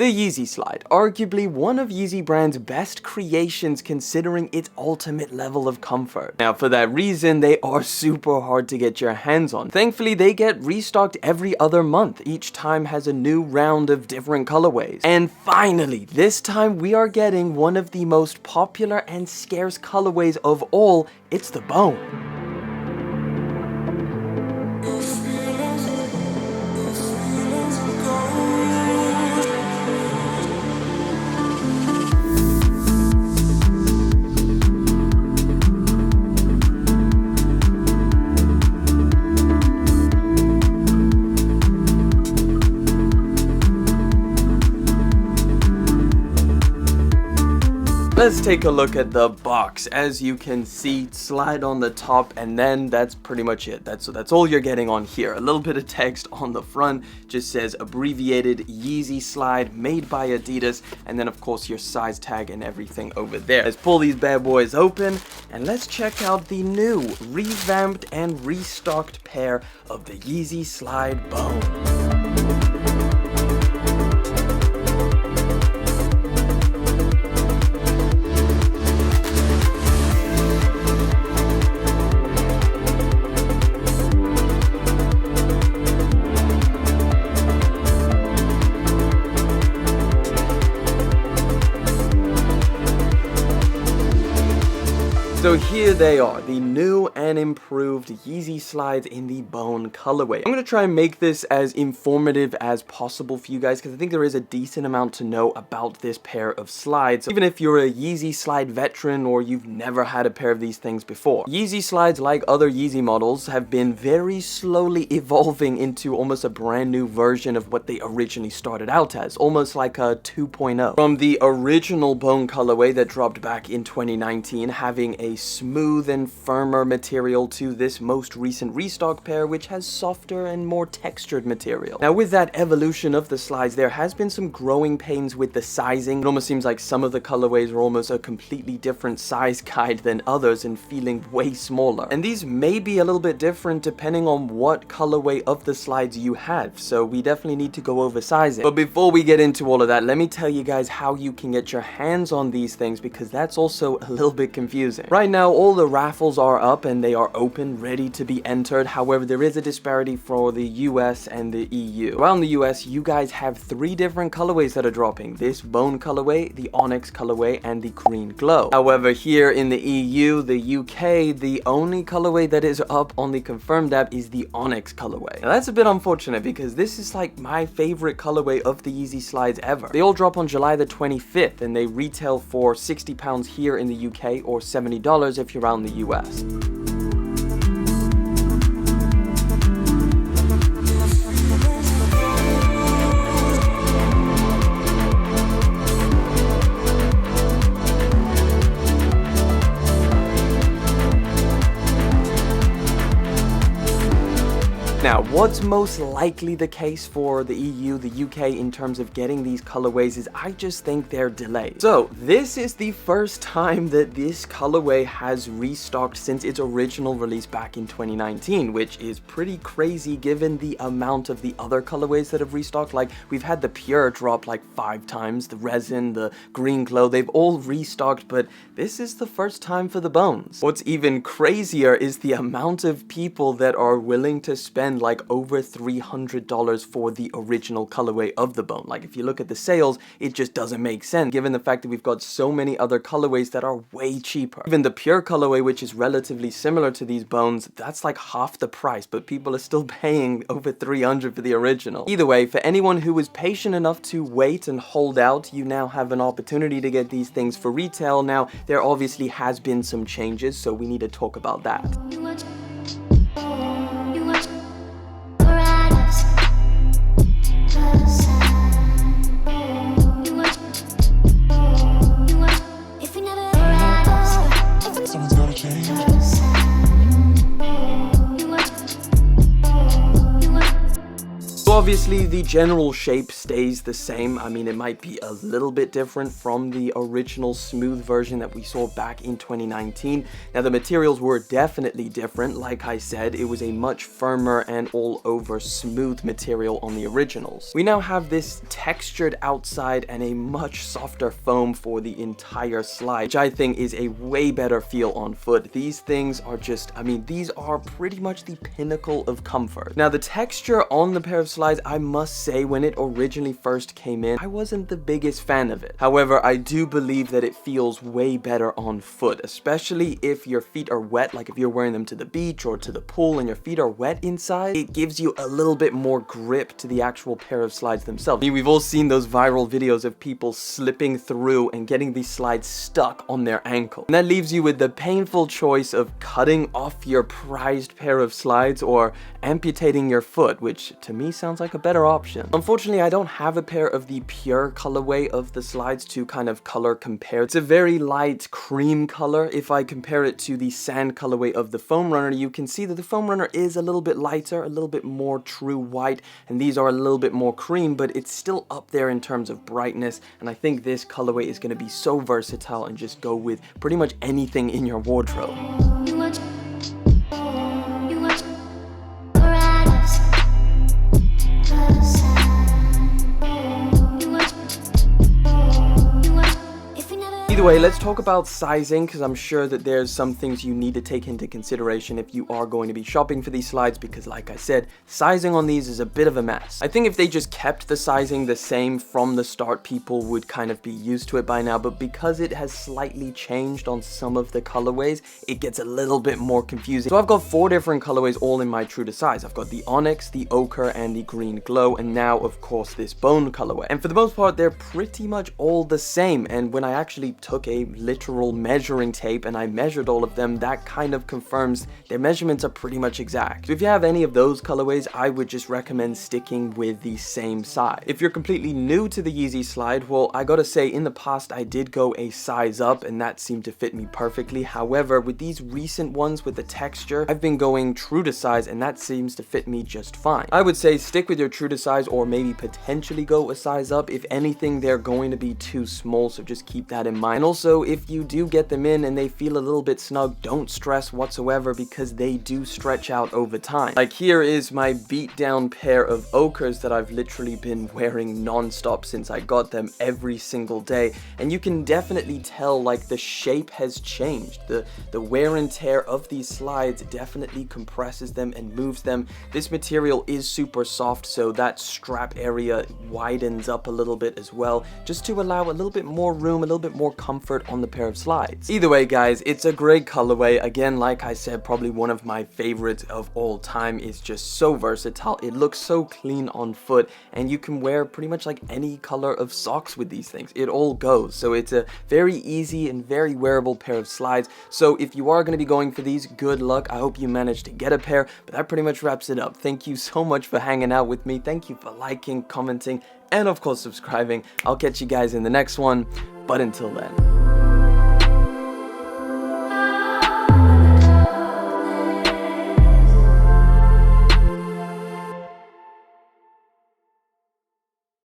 The Yeezy Slide, arguably one of Yeezy brand's best creations considering its ultimate level of comfort. Now for that reason, they are super hard to get your hands on. Thankfully, they get restocked every other month. Each time has a new round of different colorways. And finally, this time we are getting one of the most popular and scarce colorways of all. It's the Bone. Let's take a look at the box. As you can see, Slide on the top, and then that's pretty much it. That's all you're getting on here. A little bit of text on the front just says abbreviated Yeezy Slide made by Adidas, and then of course your size tag and everything over there. Let's pull these bad boys open and let's check out the new revamped and restocked pair of the Yeezy Slide Bone. So here they are, the new and improved Yeezy Slides in the Bone colorway. I'm going to try and make this as informative as possible for you guys because I think there is a decent amount to know about this pair of slides. Even if you're a Yeezy Slide veteran or you've never had a pair of these things before. Yeezy Slides, like other Yeezy models, have been very slowly evolving into almost a brand new version of what they originally started out as, almost like a 2.0. From the original Bone colorway that dropped back in 2019, having a smooth and firmer material to this most recent restock pair, which has softer and more textured material. Now with that evolution of the slides, there has been some growing pains with the sizing. It almost seems like some of the colorways are almost a completely different size guide than others and feeling way smaller. And these may be a little bit different depending on what colorway of the slides you have, so we definitely need to go over sizing. But before we get into all of that, let me tell you guys how you can get your hands on these things because that's also a little bit confusing. Right now, all the raffles are up and they are open, ready to be entered. However, there is a disparity for the US and the EU. Around the US, you guys have 3 different colorways that are dropping. This Bone colorway, the Onyx colorway, and the Green Glow. However, here in the EU, the UK, the only colorway that is up on the confirmed app is the Onyx colorway. Now that's a bit unfortunate because this is like my favorite colorway of the Yeezy Slides ever. They all drop on July the 25th and they retail for £60 here in the UK or $70 if you're around the US. Now, what's most likely the case for the EU, the UK in terms of getting these colorways is I just think they're delayed. So this is the first time that this colorway has restocked since its original release back in 2019, which is pretty crazy given the amount of the other colorways that have restocked. Like we've had the Pure drop like 5 times, the Resin, the Green Glow, they've all restocked, but this is the first time for the Bones. What's even crazier is the amount of people that are willing to spend like over $300 for the original colorway of the Bone. Like if you look at the sales, it just doesn't make sense given the fact that we've got so many other colorways that are way cheaper. Even the Pure colorway, which is relatively similar to these Bones, that's like half the price, but people are still paying over $300 for the original. Either way, for anyone who is patient enough to wait and hold out, you now have an opportunity to get these things for retail. Now, there obviously has been some changes, so we need to talk about that. Obviously, the general shape stays the same. I mean, it might be a little bit different from the original smooth version that we saw back in 2019. Now, the materials were definitely different. Like I said, it was a much firmer and all over smooth material on the originals. We now have this textured outside and a much softer foam for the entire slide, which I think is a way better feel on foot. These things are just, I mean, these are pretty much the pinnacle of comfort. Now, the texture on the pair of slides, I must say, when it originally first came in, I wasn't the biggest fan of it. However, I do believe that it feels way better on foot, especially if your feet are wet, like if you're wearing them to the beach or to the pool and your feet are wet inside. It gives you a little bit more grip to the actual pair of slides themselves. I mean, we've all seen those viral videos of people slipping through and getting these slides stuck on their ankle. And that leaves you with the painful choice of cutting off your prized pair of slides or amputating your foot, which to me sounds like a better option. Unfortunately, I don't have a pair of the pure colorway of the slides to kind of color compare. It's a very light cream color. If I compare it to the sand colorway of the foam runner, you can see that the foam runner is a little bit lighter, a little bit more true white, and these are a little bit more cream, but it's still up there in terms of brightness. And I think this colorway is going to be so versatile and just go with pretty much anything in your wardrobe. Either way, let's talk about sizing, because I'm sure that there's some things you need to take into consideration if you are going to be shopping for these slides, because like I said, sizing on these is a bit of a mess. I think if they just kept the sizing the same from the start, people would kind of be used to it by now, but because it has slightly changed on some of the colorways, it gets a little bit more confusing. So I've got 4 different colorways all in my true to size. I've got the onyx, the ochre, and the green glow, and now of course this bone colorway. And for the most part, they're pretty much all the same, and when I actually took a literal measuring tape and I measured all of them, that kind of confirms their measurements are pretty much exact. So if you have any of those colorways, I would just recommend sticking with the same size. If you're completely new to the Yeezy Slide, well, I gotta say, in the past I did go a size up and that seemed to fit me perfectly. However, with these recent ones with the texture, I've been going true to size and that seems to fit me just fine. I would say stick with your true to size, or maybe potentially go a size up. If anything, they're going to be too small, so just keep that in mind. And also, if you do get them in and they feel a little bit snug, don't stress whatsoever, because they do stretch out over time. Like, here is my beat down pair of ochres that I've literally been wearing non-stop since I got them every single day, and you can definitely tell like the shape has changed. The wear and tear of these slides definitely compresses them and moves them. This material is super soft, so that strap area widens up a little bit as well, just to allow a little bit more room, a little bit more comfort on the pair of slides. Either way, guys, it's a great colorway. Again, like I said, probably one of my favorites of all time. Is just so versatile. It looks so clean on foot, and you can wear pretty much like any color of socks with these things. It all goes. So it's a very easy and very wearable pair of slides. So if you are going to be going for these, good luck. I hope you manage to get a pair, but that pretty much wraps it up. Thank you so much for hanging out with me. Thank you for liking, commenting, and of course subscribing. I'll catch you guys in the next one, but until then.